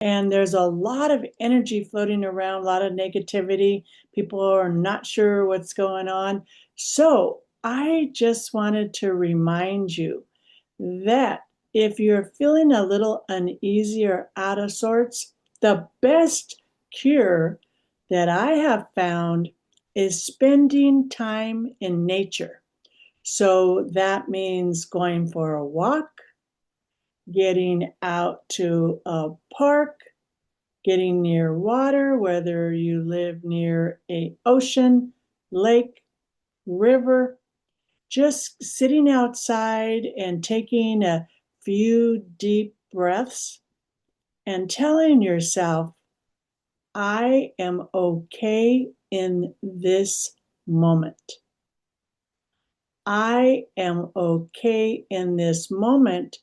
And there's a lot of energy floating around, a lot of negativity. People are not sure what's going on. So I just wanted to remind you that if you're feeling a little uneasy or out of sorts, the best cure that I have found is spending time in nature. So that means going for a walk, getting out to a park, getting near water, whether you live near a ocean, lake, river, just sitting outside and taking a few deep breaths and telling yourself, I am okay in this moment. I am okay in this moment